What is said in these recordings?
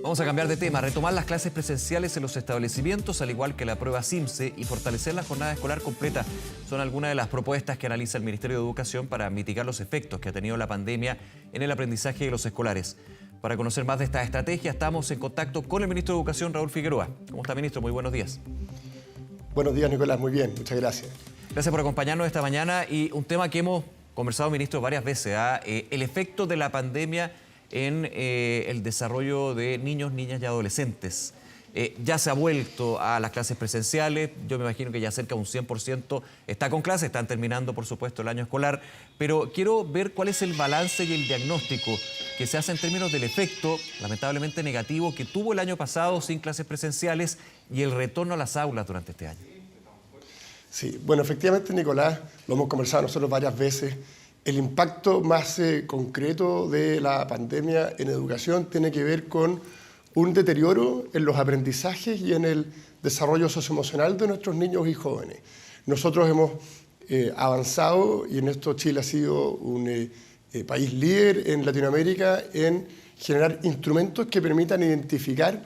Vamos a cambiar de tema, retomar las clases presenciales en los establecimientos, al igual que la prueba CIMSE, y fortalecer la jornada escolar completa. Son algunas de las propuestas que analiza el Ministerio de Educación para mitigar los efectos que ha tenido la pandemia en el aprendizaje de los escolares. Para conocer más de esta estrategia, estamos en contacto con el Ministro de Educación, Raúl Figueroa. ¿Cómo está, ministro? Muy buenos días. Buenos días, Nicolás. Muy bien, muchas gracias. Gracias por acompañarnos esta mañana, y un tema que hemos conversado, ministro, varias veces, el efecto de la pandemia en el desarrollo de niños, niñas y adolescentes. Ya se ha vuelto a las clases presenciales, yo me imagino que ya cerca de un 100% está con clases, están terminando por supuesto el año escolar, pero quiero ver cuál es el balance y el diagnóstico que se hace en términos del efecto lamentablemente negativo que tuvo el año pasado sin clases presenciales y el retorno a las aulas durante este año. Sí, bueno, efectivamente, Nicolás, lo hemos conversado nosotros varias veces. El impacto más concreto de la pandemia en educación tiene que ver con un deterioro en los aprendizajes y en el desarrollo socioemocional de nuestros niños y jóvenes. Nosotros hemos avanzado, y en esto Chile ha sido un país líder en Latinoamérica en generar instrumentos que permitan identificar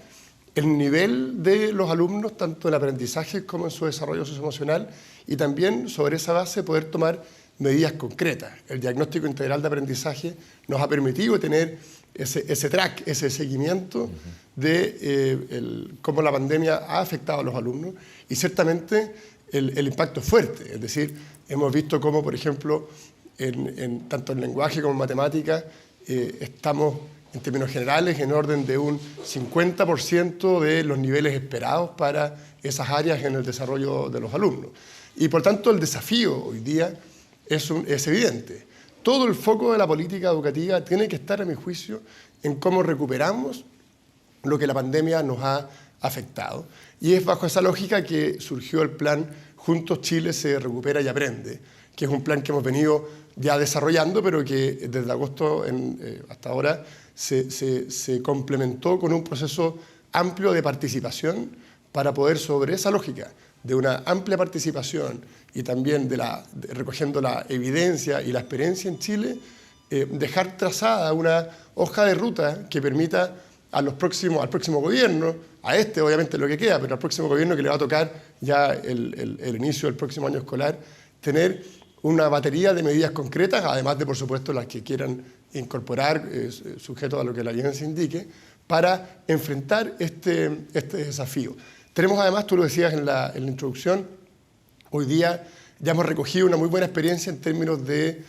el nivel de los alumnos, tanto en el aprendizaje como en su desarrollo socioemocional, y también sobre esa base poder tomar medidas concretas. El diagnóstico integral de aprendizaje nos ha permitido tener ese track, ese seguimiento de cómo la pandemia ha afectado a los alumnos, y ciertamente el impacto es fuerte. Es decir, hemos visto cómo, por ejemplo, tanto en lenguaje como en matemáticas, estamos en términos generales en orden de un 50% de los niveles esperados para esas áreas en el desarrollo de los alumnos. Y por tanto el desafío hoy día es evidente. Todo el foco de la política educativa tiene que estar, a mi juicio, en cómo recuperamos lo que la pandemia nos ha afectado. Y es bajo esa lógica que surgió el plan Juntos Chile se recupera y aprende, que es un plan que hemos venido ya desarrollando, pero que desde agosto hasta ahora se complementó con un proceso amplio de participación para poder, sobre esa lógica de una amplia participación y también recogiendo la evidencia y la experiencia en Chile, dejar trazada una hoja de ruta que permita al próximo gobierno, a este obviamente lo que queda, pero al próximo gobierno que le va a tocar ya el inicio del próximo año escolar, tener una batería de medidas concretas, además de, por supuesto, las que quieran incorporar, sujeto a lo que la evidencia indique, para enfrentar este desafío. Tenemos además, tú lo decías en la introducción, hoy día ya hemos recogido una muy buena experiencia en términos de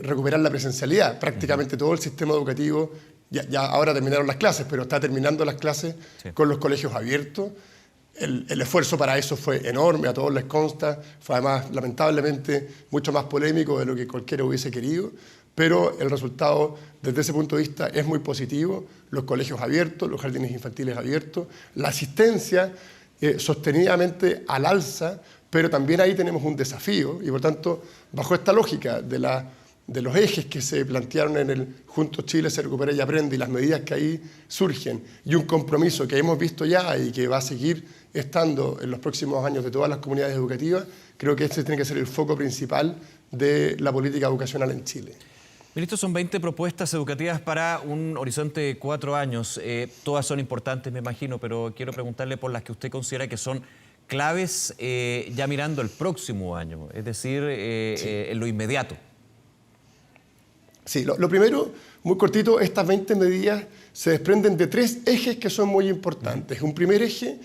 recuperar la presencialidad. Prácticamente todo el sistema educativo, ya ahora terminaron las clases, pero está terminando las clases con los colegios abiertos. El esfuerzo para eso fue enorme, a todos les consta, fue además lamentablemente mucho más polémico de lo que cualquiera hubiese querido, pero el resultado desde ese punto de vista es muy positivo. Los colegios abiertos, los jardines infantiles abiertos, la asistencia sostenidamente al alza, pero también ahí tenemos un desafío, y por tanto, bajo esta lógica de los ejes que se plantearon en el Juntos Chile se recupera y aprende, y las medidas que ahí surgen, y un compromiso que hemos visto ya y que va a seguir estando en los próximos años de todas las comunidades educativas, creo que este tiene que ser el foco principal de la política educacional en Chile. Ministro, son 20 propuestas educativas para un horizonte de 4 años. Todas son importantes, me imagino, pero quiero preguntarle por las que usted considera que son claves ya mirando el próximo año, es decir, en lo inmediato. Sí, lo primero, muy cortito, estas 20 medidas se desprenden de 3 ejes que son muy importantes. Un primer eje,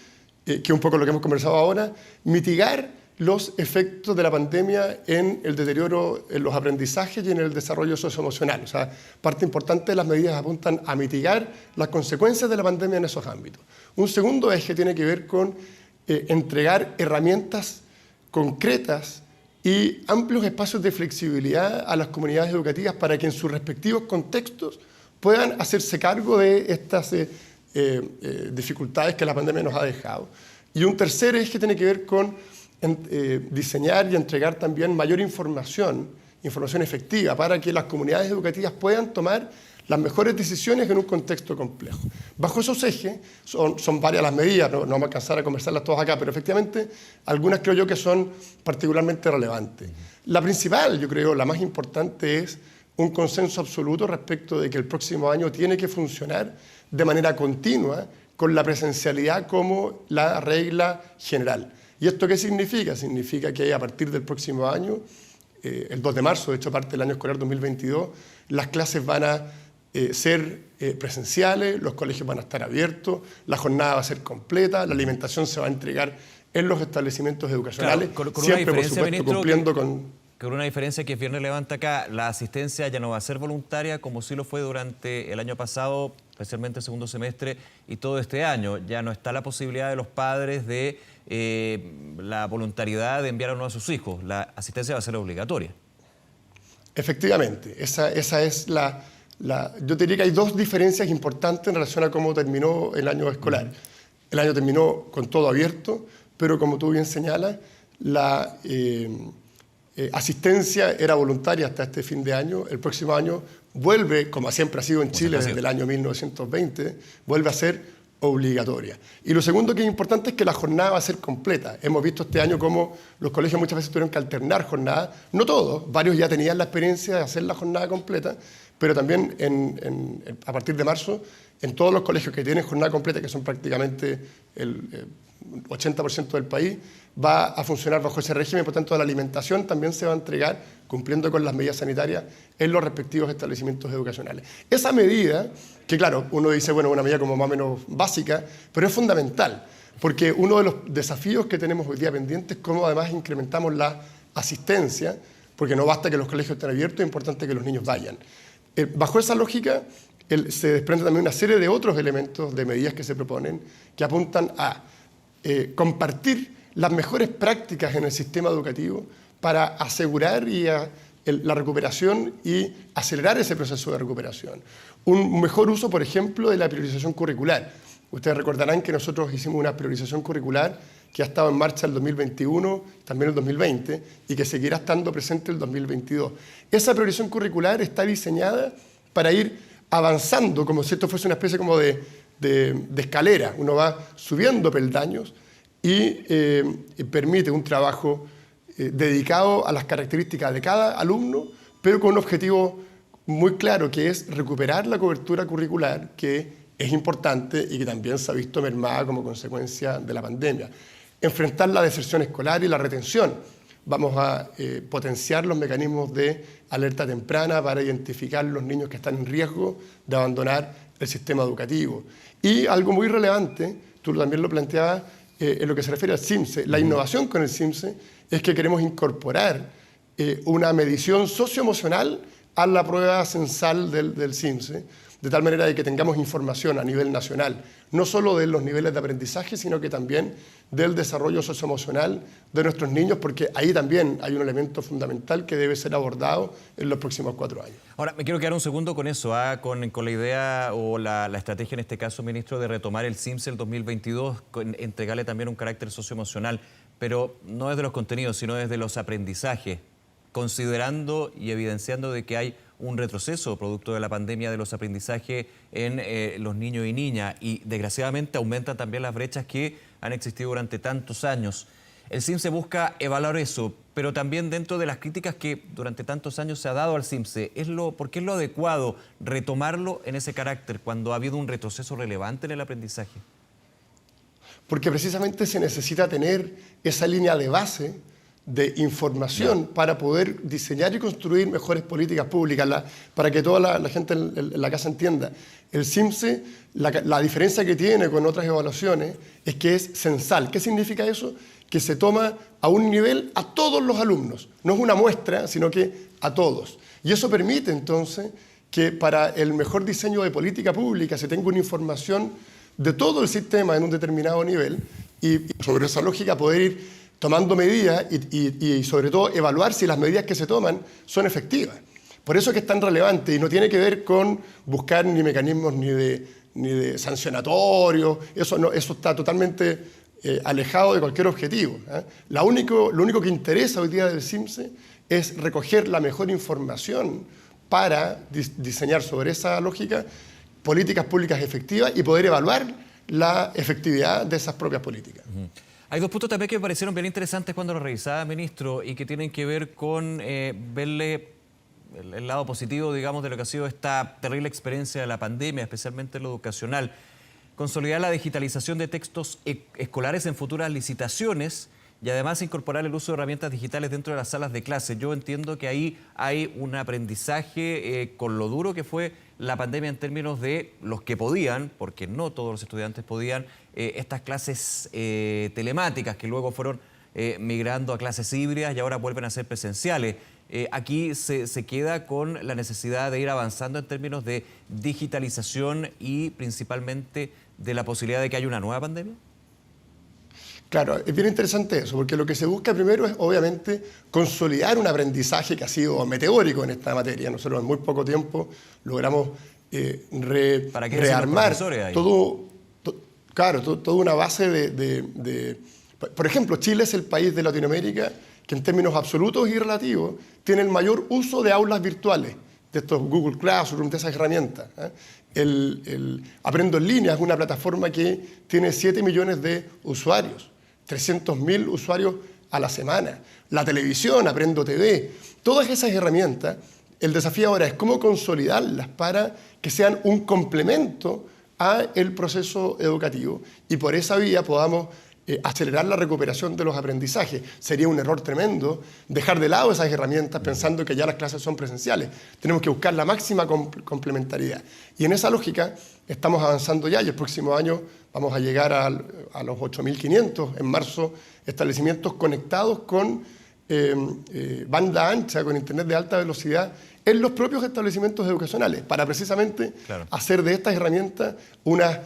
que es un poco lo que hemos conversado ahora, mitigar los efectos de la pandemia en el deterioro en los aprendizajes y en el desarrollo socioemocional. O sea, parte importante de las medidas apuntan a mitigar las consecuencias de la pandemia en esos ámbitos. Un segundo eje tiene que ver con entregar herramientas concretas y amplios espacios de flexibilidad a las comunidades educativas para que en sus respectivos contextos puedan hacerse cargo de estas dificultades que la pandemia nos ha dejado. Y un tercer eje tiene que ver con diseñar y entregar también mayor información efectiva para que las comunidades educativas puedan tomar las mejores decisiones en un contexto complejo. Bajo esos ejes, son varias las medidas, no vamos a alcanzar a conversarlas todas acá, pero efectivamente algunas creo yo que son particularmente relevantes. La principal, yo creo, la más importante es un consenso absoluto respecto de que el próximo año tiene que funcionar de manera continua con la presencialidad como la regla general. ¿Y esto qué significa? Significa que a partir del próximo año, el 2 de marzo, de hecho parte del año escolar 2022, las clases van a ser presenciales, los colegios van a estar abiertos, la jornada va a ser completa, la alimentación se va a entregar en los establecimientos educacionales, claro, con siempre, una por supuesto, ministro, cumpliendo con... Con una diferencia que es bien relevante acá, la asistencia ya no va a ser voluntaria como sí lo fue durante el año pasado, especialmente el segundo semestre y todo este año. Ya no está la posibilidad de los padres de la voluntariedad de enviar a uno de sus hijos. La asistencia va a ser obligatoria. Efectivamente, esa es yo te diría que hay dos diferencias importantes en relación a cómo terminó el año escolar. El año terminó con todo abierto, pero como tú bien señalas, la asistencia era voluntaria hasta este fin de año. El próximo año vuelve, como siempre ha sido en Chile desde el año 1920, vuelve a ser obligatoria. Y lo segundo que es importante es que la jornada va a ser completa. Hemos visto este año cómo los colegios muchas veces tuvieron que alternar jornadas. No todos, varios ya tenían la experiencia de hacer la jornada completa, pero también a partir de marzo, en todos los colegios que tienen jornada completa, que son prácticamente el 80% del país, va a funcionar bajo ese régimen. Por tanto, la alimentación también se va a entregar cumpliendo con las medidas sanitarias en los respectivos establecimientos educacionales. Esa medida, que claro, uno dice, bueno, una medida como más o menos básica, pero es fundamental, porque uno de los desafíos que tenemos hoy día pendientes es cómo además incrementamos la asistencia, porque no basta que los colegios estén abiertos, es importante que los niños vayan. Bajo esa lógica, se desprende también una serie de otros elementos de medidas que se proponen que apuntan a compartir las mejores prácticas en el sistema educativo para asegurar la recuperación y acelerar ese proceso de recuperación. Un mejor uso, por ejemplo, de la priorización curricular. Ustedes recordarán que nosotros hicimos una priorización curricular que ha estado en marcha el 2021, también el 2020, y que seguirá estando presente el 2022. Esa priorización curricular está diseñada para ir avanzando, como si esto fuese una especie como de escalera. Uno va subiendo peldaños y permite un trabajo dedicado a las características de cada alumno, pero con un objetivo muy claro, que es recuperar la cobertura curricular, que es importante y que también se ha visto mermada como consecuencia de la pandemia. Enfrentar la deserción escolar y la retención. Vamos a potenciar los mecanismos de alerta temprana para identificar los niños que están en riesgo de abandonar el sistema educativo. Y algo muy relevante, tú también lo planteabas, en lo que se refiere al CIMSE. La innovación con el CIMSE es que queremos incorporar una medición socioemocional a la prueba censal del CIMSE, de tal manera de que tengamos información a nivel nacional, no solo de los niveles de aprendizaje, sino que también del desarrollo socioemocional de nuestros niños, porque ahí también hay un elemento fundamental que debe ser abordado en los próximos 4 años. Ahora, me quiero quedar un segundo con eso, con la idea o la estrategia, en este caso, ministro, de retomar el CIMSE el 2022, entregarle también un carácter socioemocional, pero no desde los contenidos, sino desde los aprendizajes, considerando y evidenciando de que hay un retroceso producto de la pandemia de los aprendizajes en los niños y niñas, y desgraciadamente aumentan también las brechas que han existido durante tantos años. El CIMSE busca evaluar eso, pero también dentro de las críticas que durante tantos años se ha dado al CIMSE, ¿por qué es lo adecuado retomarlo en ese carácter cuando ha habido un retroceso relevante en el aprendizaje? Porque precisamente se necesita tener esa línea de base de información para poder diseñar y construir mejores políticas públicas, para que toda la gente en la casa entienda. El CIMSE, la diferencia que tiene con otras evaluaciones es que es censal. ¿Qué significa eso? Que se toma a un nivel a todos los alumnos. No es una muestra, sino que a todos. Y eso permite entonces que para el mejor diseño de política pública se tenga una información de todo el sistema en un determinado nivel y sobre esa lógica poder ir tomando medidas y sobre todo evaluar si las medidas que se toman son efectivas. Por eso es que es tan relevante y no tiene que ver con buscar ni mecanismos ni de sancionatorios, eso está totalmente alejado de cualquier objetivo. Lo único que interesa hoy día del CIMSE es recoger la mejor información para diseñar sobre esa lógica políticas públicas efectivas y poder evaluar la efectividad de esas propias políticas. Hay dos puntos también que me parecieron bien interesantes cuando lo revisaba, ministro, y que tienen que ver con verle el lado positivo, digamos, de lo que ha sido esta terrible experiencia de la pandemia, especialmente en lo educacional. Consolidar la digitalización de textos escolares en futuras licitaciones y además incorporar el uso de herramientas digitales dentro de las salas de clase. Yo entiendo que ahí hay un aprendizaje con lo duro que fue la pandemia en términos de los que podían, porque no todos los estudiantes podían, estas clases telemáticas que luego fueron migrando a clases híbridas y ahora vuelven a ser presenciales. Aquí se queda con la necesidad de ir avanzando en términos de digitalización y principalmente de la posibilidad de que haya una nueva pandemia. Claro, es bien interesante eso, porque lo que se busca primero es, obviamente, consolidar un aprendizaje que ha sido meteórico en esta materia. Nosotros en muy poco tiempo logramos rearmar toda una base Por ejemplo, Chile es el país de Latinoamérica que en términos absolutos y relativos tiene el mayor uso de aulas virtuales, de estos Google Classroom, de esas herramientas. Aprendo en Línea es una plataforma que tiene 7 millones de usuarios. 300.000 usuarios a la semana. La televisión, Aprendo TV, todas esas herramientas, el desafío ahora es cómo consolidarlas para que sean un complemento al proceso educativo y por esa vía podamos acelerar la recuperación de los aprendizajes. Sería un error tremendo dejar de lado esas herramientas pensando que ya las clases son presenciales. Tenemos que buscar la máxima complementariedad. Y en esa lógica estamos avanzando ya y el próximo año vamos a llegar a los 8.500 en marzo establecimientos conectados con banda ancha, con internet de alta velocidad en los propios establecimientos educacionales para precisamente hacer de estas herramientas una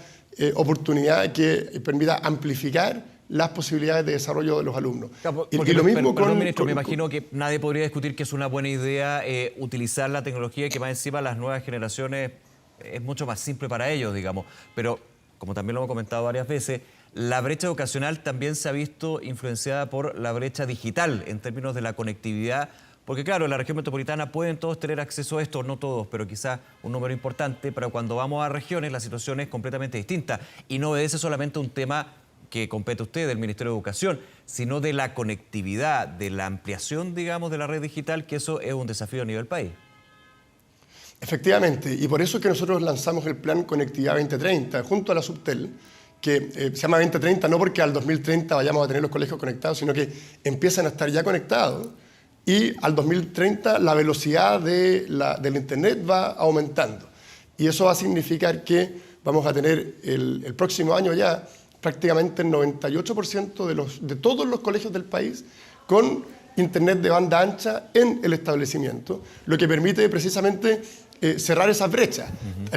oportunidad que permita amplificar las posibilidades de desarrollo de los alumnos. Claro, y lo mismo ministro, me imagino que nadie podría discutir que es una buena idea utilizar la tecnología y que más encima las nuevas generaciones es mucho más simple para ellos, digamos. Pero, como también lo hemos comentado varias veces, la brecha educacional también se ha visto influenciada por la brecha digital en términos de la conectividad. Porque claro, en la región metropolitana pueden todos tener acceso a esto, no todos, pero quizás un número importante, pero cuando vamos a regiones la situación es completamente distinta y no obedece solamente a un tema que compete a usted, del Ministerio de Educación, sino de la conectividad, de la ampliación, digamos, de la red digital, que eso es un desafío a nivel país. Efectivamente, y por eso es que nosotros lanzamos el Plan Conectividad 2030 junto a la Subtel, que se llama 2030 no porque al 2030 vayamos a tener los colegios conectados, sino que empiezan a estar ya conectados. Y al 2030 la velocidad del Internet va aumentando. Y eso va a significar que vamos a tener el próximo año ya prácticamente el 98% de todos los colegios del país con Internet de banda ancha en el establecimiento, lo que permite precisamente cerrar esas brechas.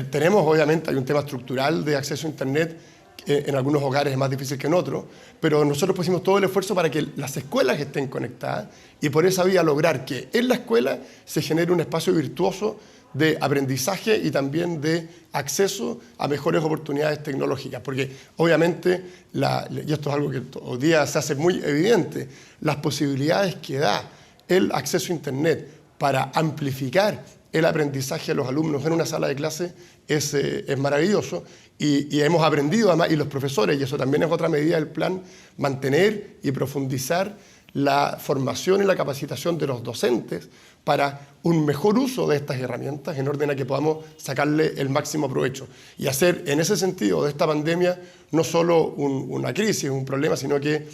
Tenemos, obviamente, hay un tema estructural de acceso a Internet en algunos hogares es más difícil que en otros, pero nosotros pusimos todo el esfuerzo para que las escuelas estén conectadas y por esa vía lograr que en la escuela se genere un espacio virtuoso de aprendizaje y también de acceso a mejores oportunidades tecnológicas, porque obviamente, y esto es algo que hoy día se hace muy evidente, las posibilidades que da el acceso a Internet para amplificar el aprendizaje de los alumnos en una sala de clase es maravilloso y hemos aprendido además, y los profesores, y eso también es otra medida del plan, mantener y profundizar la formación y la capacitación de los docentes para un mejor uso de estas herramientas en orden a que podamos sacarle el máximo provecho y hacer en ese sentido de esta pandemia no solo una crisis, un problema, sino que,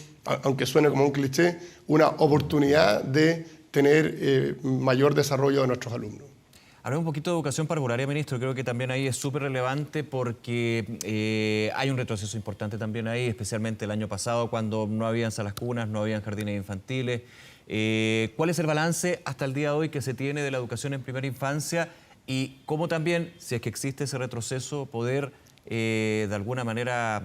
aunque suene como un cliché, una oportunidad de tener mayor desarrollo de nuestros alumnos. Ahora un poquito de educación parvularia, ministro. Creo que también ahí es súper relevante porque hay un retroceso importante también ahí, especialmente el año pasado cuando no habían salas cunas, no habían jardines infantiles. ¿Cuál es el balance hasta el día de hoy que se tiene de la educación en primera infancia y cómo también, si es que existe ese retroceso, poder de alguna manera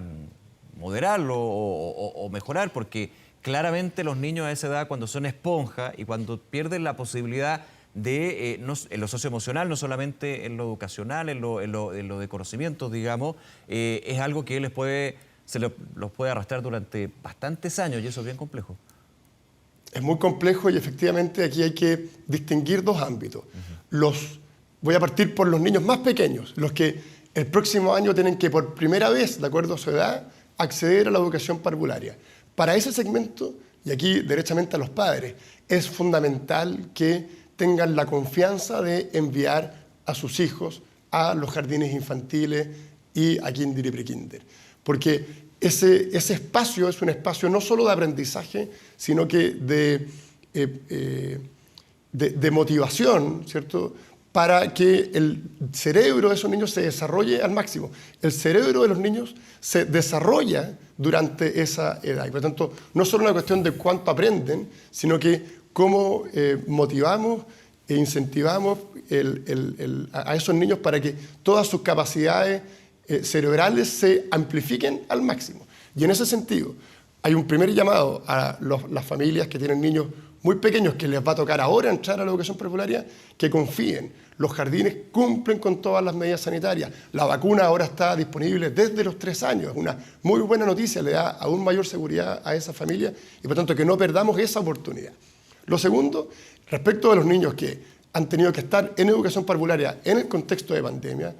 moderarlo o mejorar? Porque claramente los niños a esa edad, cuando son esponja y cuando pierden la posibilidad en lo socioemocional, no solamente en lo educacional, en lo de conocimientos, digamos, es algo que los puede arrastrar durante bastantes años y eso es bien complejo. Es muy complejo y efectivamente aquí hay que distinguir dos ámbitos. Voy a partir por los niños más pequeños, los que el próximo año tienen que por primera vez, de acuerdo a su edad, acceder a la educación parvularia. Para ese segmento, y aquí derechamente a los padres, es fundamental que tengan la confianza de enviar a sus hijos a los jardines infantiles y a kinder y prekinder. Porque ese espacio es un espacio no solo de aprendizaje, sino que de motivación, ¿cierto?, para que el cerebro de esos niños se desarrolle al máximo. El cerebro de los niños se desarrolla durante esa edad. Y por lo tanto, no es solo una cuestión de cuánto aprenden, sino que cómo motivamos e incentivamos a esos niños para que todas sus capacidades cerebrales se amplifiquen al máximo. Y en ese sentido, hay un primer llamado a las familias que tienen niños muy pequeños que les va a tocar ahora entrar a la educación prepararia, que confíen. Los jardines cumplen con todas las medidas sanitarias. La vacuna ahora está disponible desde los 3 años. Es una muy buena noticia, le da aún mayor seguridad a esa familia y por tanto que no perdamos esa oportunidad. Lo segundo, respecto de los niños que han tenido que estar en educación parvularia en el contexto de pandemia,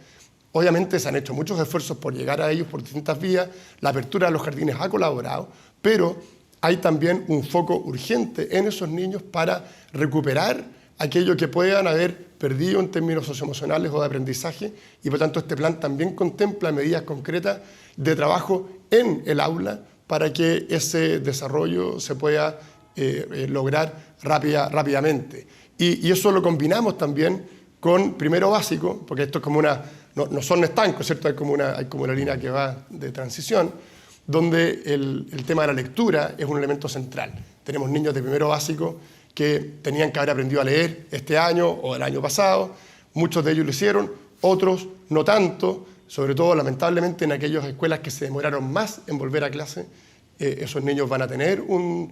obviamente se han hecho muchos esfuerzos por llegar a ellos por distintas vías, la apertura de los jardines ha colaborado, pero hay también un foco urgente en esos niños para recuperar aquello que puedan haber perdido en términos socioemocionales o de aprendizaje y por tanto este plan también contempla medidas concretas de trabajo en el aula para que ese desarrollo se pueda lograr rápidamente. Y eso lo combinamos también con primero básico, porque esto es como no son estancos, ¿cierto? Hay como una línea que va de transición, donde el tema de la lectura es un elemento central. Tenemos niños de primero básico que tenían que haber aprendido a leer este año o el año pasado, muchos de ellos lo hicieron, otros no tanto, sobre todo lamentablemente en aquellas escuelas que se demoraron más en volver a clase, esos niños van a tener un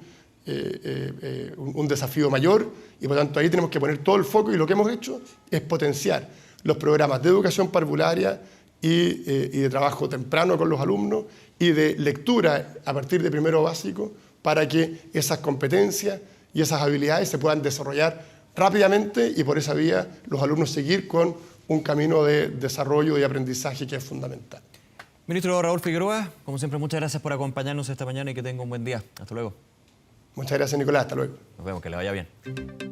desafío mayor y por lo tanto ahí tenemos que poner todo el foco y lo que hemos hecho es potenciar los programas de educación parvularia y de trabajo temprano con los alumnos y de lectura a partir de primero básico para que esas competencias y esas habilidades se puedan desarrollar rápidamente y por esa vía los alumnos seguir con un camino de desarrollo y aprendizaje que es fundamental. Ministro Raúl Figueroa, como siempre, muchas gracias por acompañarnos esta mañana y que tenga un buen día. Hasta luego. Muchas gracias, Nicolás. Hasta luego. Nos vemos, que le vaya bien.